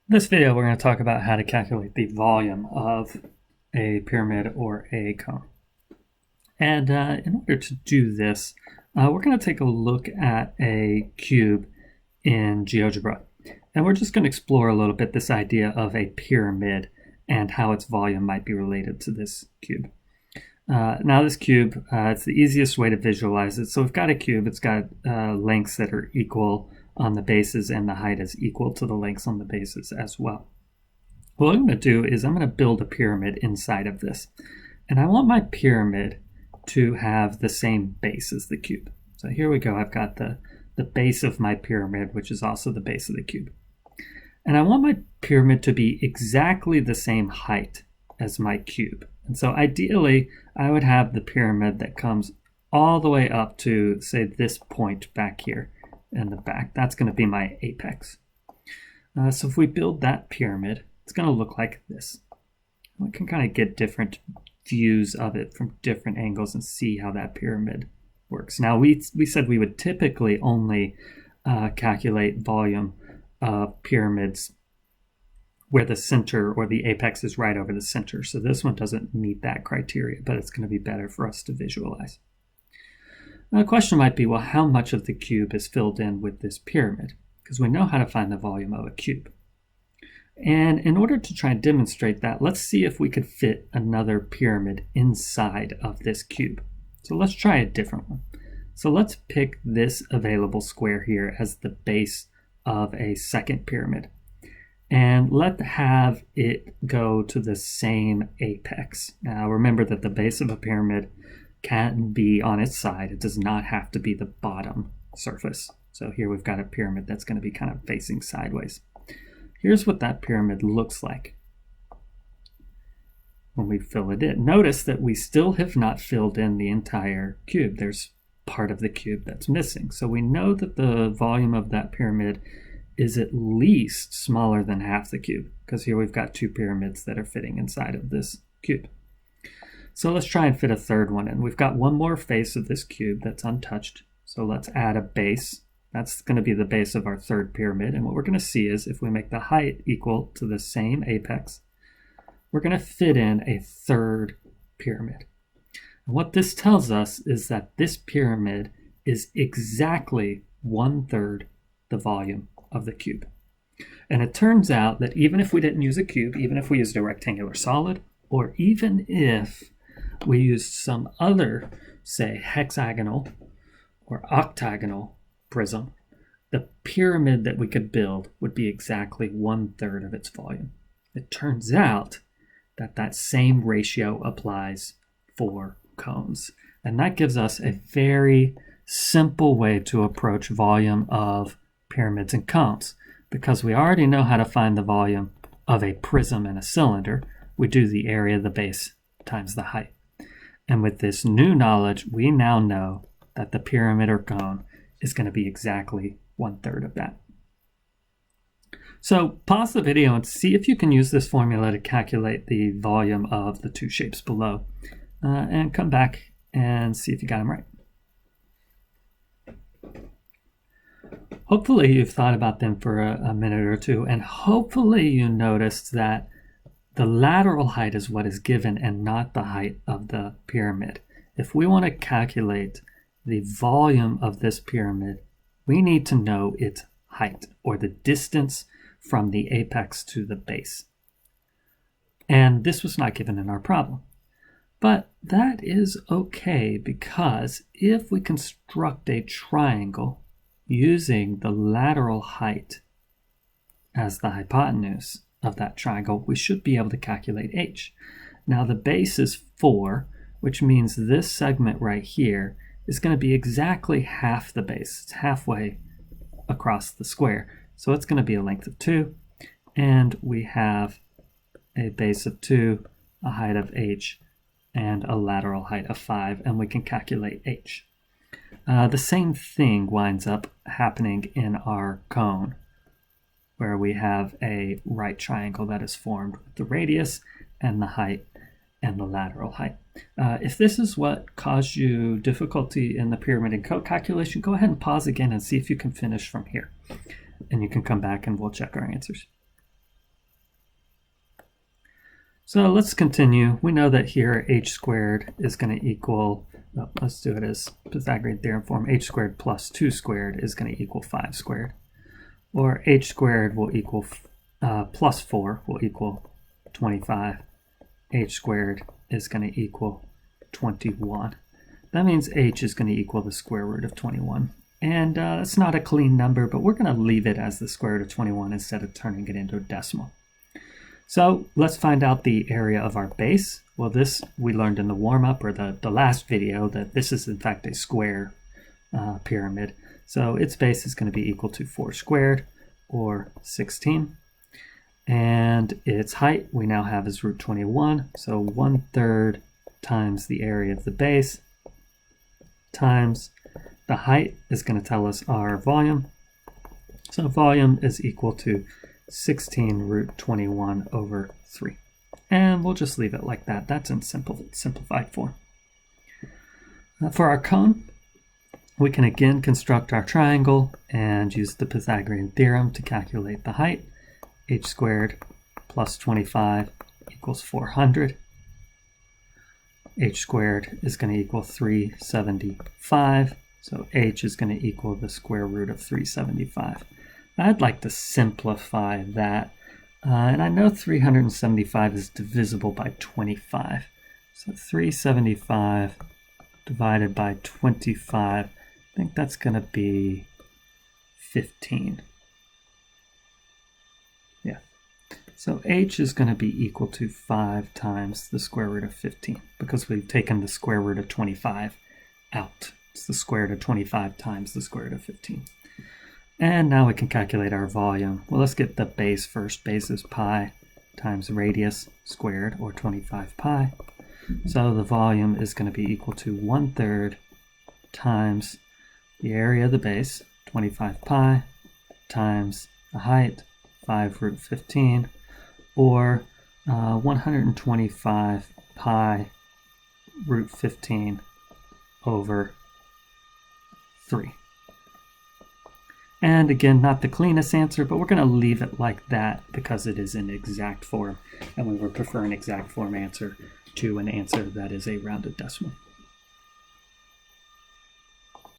In this video, we're going to talk about how to calculate the volume of a pyramid or a cone. And in order to do this, we're going to take a look at a cube in GeoGebra. And we're just going to explore a little bit this idea of a pyramid and how its volume might be related to this cube. Now this cube, it's the easiest way to visualize it. So we've got a cube, it's got lengths that are equal on the bases, and the height is equal to the lengths on the bases as well. What I'm going to do is I'm going to build a pyramid inside of this. And I want my pyramid to have the same base as the cube. So here we go, I've got the base of my pyramid, which is also the base of the cube. And I want my pyramid to be exactly the same height as my cube. And so ideally, I would have the pyramid that comes all the way up to, say, this point back here in the back. That's going to be my apex. So if we build that pyramid, it's going to look like this. We can kind of get different views of it from different angles and see how that pyramid works. Now, we said we would typically only calculate volume of pyramids where the center or the apex is right over the center. So this one doesn't meet that criteria, but it's going to be better for us to visualize. Now, the question might be, well, how much of the cube is filled in with this pyramid? Because we know how to find the volume of a cube. And in order to try and demonstrate that, let's see if we could fit another pyramid inside of this cube. So let's try a different one. So let's pick this available square here as the base of a second pyramid. And let's have it go to the same apex. Now remember that the base of a pyramid can be on its side. It does not have to be the bottom surface. So here we've got a pyramid that's going to be kind of facing sideways. Here's what that pyramid looks like when we fill it in. Notice that we still have not filled in the entire cube. There's part of the cube that's missing. So we know that the volume of that pyramid is at least smaller than half the cube, because here we've got two pyramids that are fitting inside of this cube. So let's try and fit a third one in. We've got one more face of this cube that's untouched. So let's add a base. That's going to be the base of our third pyramid. And what we're going to see is if we make the height equal to the same apex, we're going to fit in a third pyramid. And what this tells us is that this pyramid is exactly 1/3 the volume of the cube. And it turns out that even if we didn't use a cube, even if we used a rectangular solid, or even if we used some other, say, hexagonal or octagonal prism, the pyramid that we could build would be exactly 1/3 of its volume. It turns out that that same ratio applies for cones. And that gives us a very simple way to approach volume of pyramids and cones. Because we already know how to find the volume of a prism and a cylinder, we do the area of the base times the height. And with this new knowledge, we now know that the pyramid or cone is going to be exactly 1/3 of that. So pause the video and see if you can use this formula to calculate the volume of the two shapes below. And come back and see if you got them right. Hopefully you've thought about them for a minute or two, and hopefully you noticed that the lateral height is what is given and not the height of the pyramid. If we want to calculate the volume of this pyramid, we need to know its height, or the distance from the apex to the base. And this was not given in our problem. But that is okay, because if we construct a triangle using the lateral height as the hypotenuse of that triangle, we should be able to calculate h. Now the base is 4, which means this segment right here is going to be exactly half the base. It's halfway across the square. So it's going to be a length of 2, and we have a base of 2, a height of h, and a lateral height of 5, and we can calculate h. The same thing winds up happening in our cone, where we have a right triangle that is formed with the radius and the height and the lateral height. If this is what caused you difficulty in the pyramid and cone calculation, go ahead and pause again and see if you can finish from here. And you can come back and we'll check our answers. So let's continue. We know that here h squared is going to equal, let's do it as Pythagorean theorem form, h squared plus 2 squared is going to equal 5 squared. Or h squared will equal plus 4 will equal 25. H squared is going to equal 21. That means h is going to equal the square root of 21. And that's not a clean number, but we're going to leave it as the square root of 21 instead of turning it into a decimal. So let's find out the area of our base. Well, this we learned in the warm-up or the last video that this is in fact a square pyramid. So its base is going to be equal to 4 squared or 16. And its height we now have is root 21. So 1/3 times the area of the base times the height is going to tell us our volume. So volume is equal to 16 root 21 over 3. And we'll just leave it like that. That's in simplified form. For our cone, we can again construct our triangle and use the Pythagorean theorem to calculate the height. H squared plus 25 equals 400. H squared is going to equal 375. So h is going to equal the square root of 375. I'd like to simplify that. And I know 375 is divisible by 25. So 375 divided by 25, I think that's going to be 15. Yeah. So h is going to be equal to 5 times the square root of 15 because we've taken the square root of 25 out. It's the square root of 25 times the square root of 15. And now we can calculate our volume. Well, let's get the base first. Base is pi times radius squared, or 25 pi. So the volume is going to be equal to 1/3 times the area of the base, 25 pi, times the height, 5 root 15, or 125 pi root 15 over 3. And again, not the cleanest answer, but we're going to leave it like that because it is in exact form, and we would prefer an exact form answer to an answer that is a rounded decimal.